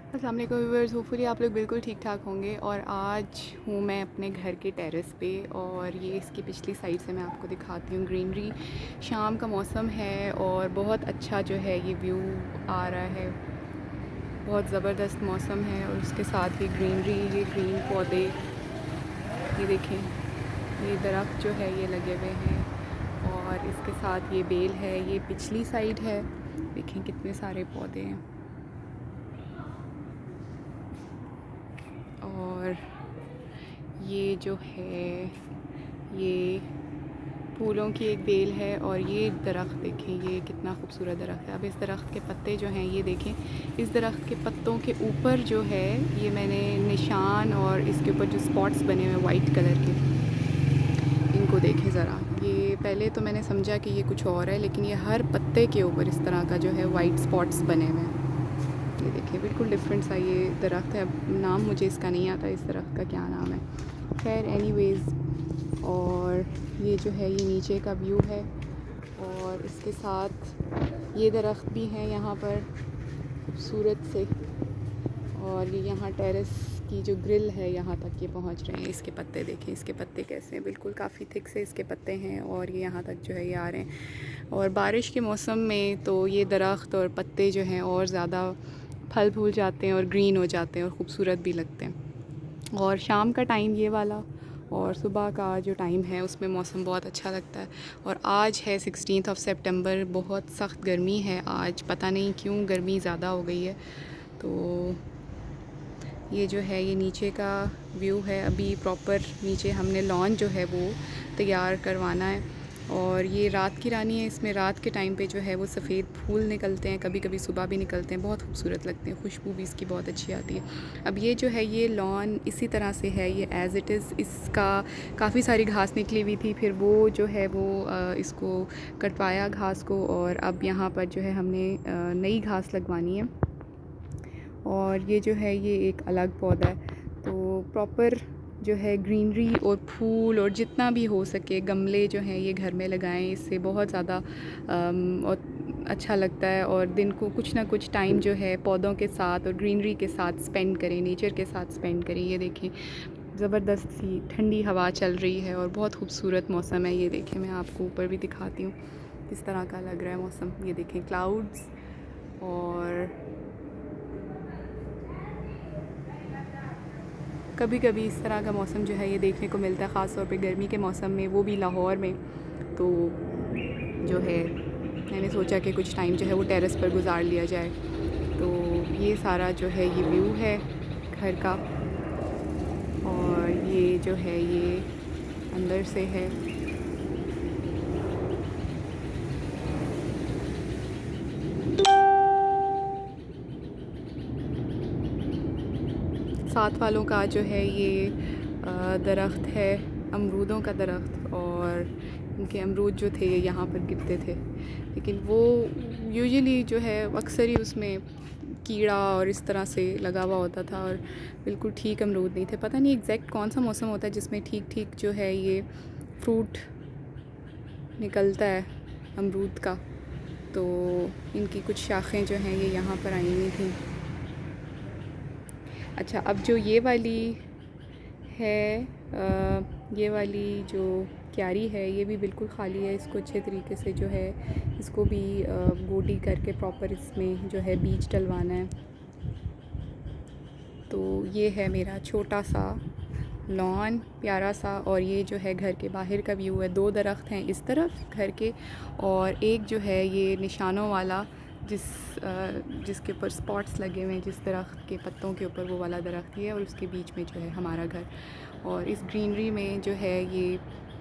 अस्सलाम वालेकुम viewers, hopefully आप लोग बिल्कुल ठीक ठाक होंगे। और आज हूँ मैं अपने घर के टेरेस पे और ये इसकी पिछली साइड से मैं आपको दिखाती हूँ ग्रीनरी। शाम का मौसम है और बहुत अच्छा जो है ये व्यू आ रहा है। बहुत ज़बरदस्त मौसम है और उसके साथ ये ग्रीनरी, ये ग्रीन पौधे, ये देखें, ये दरख्त जो है ये लगे हुए हैं और इसके साथ ये बेल है। ये पिछली साइड है, देखें कितने सारे पौधे हैं। और ये जो है ये फूलों की एक बेल है और ये दरख्त देखें, ये कितना खूबसूरत दरख्त है। अब इस दरख्त के पत्ते जो हैं ये देखें, इस दरख्त के पत्तों के ऊपर जो है ये मैंने निशान और इसके ऊपर जो स्पॉट्स बने हुए हैं वाइट कलर के, इनको देखें ज़रा। ये पहले तो मैंने समझा कि ये कुछ और है, लेकिन ये हर पत्ते के ऊपर इस तरह का जो है वाइट स्पॉट्स बने हुए हैं। ये देखिए बिल्कुल डिफरेंट सा ये दरख्त है। अब नाम मुझे इसका नहीं आता, इस दरख्त का क्या नाम है, खैर एनीवेज़। और ये जो है ये नीचे का व्यू है और इसके साथ ये दरख्त भी हैं यहाँ पर खूबसूरत से। और ये यहाँ टेरेस की जो ग्रिल है यहाँ तक ये पहुँच रहे हैं। इसके पत्ते देखें, इसके पत्ते कैसे हैं, बिल्कुल काफ़ी थिक से इसके पत्ते हैं और ये यहाँ तक जो है ये आ रहे हैं। और बारिश के मौसम में तो ये दरख्त और पत्ते जो हैं और ज़्यादा फल फूल जाते हैं और ग्रीन हो जाते हैं और ख़ूबसूरत भी लगते हैं। और शाम का टाइम ये वाला और सुबह का जो टाइम है उसमें मौसम बहुत अच्छा लगता है। और आज है 16 सितंबर, बहुत सख्त गर्मी है आज, पता नहीं क्यों गर्मी ज़्यादा हो गई है। तो ये जो है ये नीचे का व्यू है। अभी प्रॉपर नीचे हमने लॉन जो है वो तैयार करवाना है। और ये रात की रानी है, इसमें रात के टाइम पे जो है वो सफ़ेद फूल निकलते हैं, कभी कभी सुबह भी निकलते हैं, बहुत खूबसूरत लगते हैं, खुशबू भी इसकी बहुत अच्छी आती है। अब ये जो है ये लॉन इसी तरह से है, ये एज़ इट इज़, इसका काफ़ी सारी घास निकली हुई थी, फिर वो जो है वो इसको कटवाया घास को और अब यहाँ पर जो है हमने नई घास लगवानी है। और ये जो है ये एक अलग पौधा है। तो प्रॉपर जो है ग्रीनरी और फूल और जितना भी हो सके गमले जो हैं ये घर में लगाएं, इससे बहुत ज़्यादा और अच्छा लगता है। और दिन को कुछ ना कुछ टाइम जो है पौधों के साथ और ग्रीनरी के साथ स्पेंड करें, नेचर के साथ स्पेंड करें। ये देखें ज़बरदस्त सी ठंडी हवा चल रही है और बहुत खूबसूरत मौसम है। ये देखें, मैं आपको ऊपर भी दिखाती हूँ किस तरह का लग रहा है मौसम। ये देखें क्लाउड्स, और कभी कभी इस तरह का मौसम जो है ये देखने को मिलता है, ख़ास तौर पे गर्मी के मौसम में, वो भी लाहौर में। तो जो है मैंने सोचा कि कुछ टाइम जो है वो टेरेस पर गुजार लिया जाए। तो ये सारा जो है ये व्यू है घर का और ये जो है ये अंदर से है। साथ वालों का जो है ये दरख्त है, अमरूदों का दरख्त, और इनके अमरूद जो थे ये यहाँ पर गिरते थे, लेकिन वो यूजुअली जो है अक्सर ही उसमें कीड़ा और इस तरह से लगा हुआ होता था और बिल्कुल ठीक अमरूद नहीं थे। पता नहीं एग्जैक्ट कौन सा मौसम होता है जिसमें ठीक ठीक जो है ये फ्रूट निकलता है अमरूद का। तो इनकी कुछ शाखें जो हैं ये यहाँ पर आई हुई थी। अच्छा, अब जो ये वाली है ये वाली जो क्यारी है ये भी बिल्कुल ख़ाली है। इसको अच्छे तरीके से जो है इसको भी गोडी करके प्रॉपर इसमें जो है बीज डलवाना है। तो ये है मेरा छोटा सा लॉन, प्यारा सा। और ये जो है घर के बाहर का व्यू है। 2 दरख्त हैं इस तरफ घर के और एक जो है ये निशानों वाला जिसके ऊपर स्पॉट्स लगे हुए हैं, जिस दरख्त के पत्तों के ऊपर, वो वाला दरख्त ये है और उसके बीच में जो है हमारा घर। और इस ग्रीनरी में जो है ये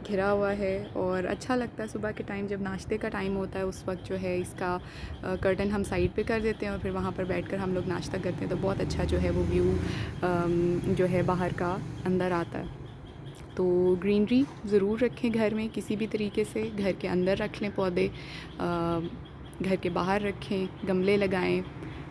घिरा हुआ है और अच्छा लगता है। सुबह के टाइम जब नाश्ते का टाइम होता है उस वक्त जो है इसका कर्टन हम साइड पे कर देते हैं और फिर वहाँ पर बैठकर हम लोग नाश्ता करते हैं। तो बहुत अच्छा जो है वो व्यू जो है बाहर का अंदर आता है। तो ग्रीनरी ज़रूर रखें घर में किसी भी तरीके से, घर के अंदर रख लें पौधे, घर के बाहर रखें, गमले लगाएं,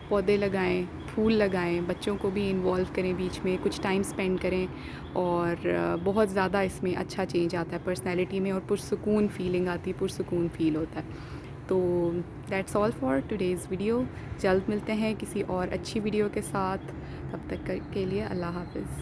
पौधे लगाएं, फूल लगाएं, बच्चों को भी इन्वॉल्व करें, बीच में कुछ टाइम स्पेंड करें। और बहुत ज़्यादा इसमें अच्छा चेंज आता है पर्सनैलिटी में और पुरसुकून फीलिंग आती है, पुरसुकून फ़ील होता है। तो that's all for today's video. जल्द मिलते हैं किसी और अच्छी वीडियो के साथ, तब तक के लिए अल्लाह हाफ़िज़।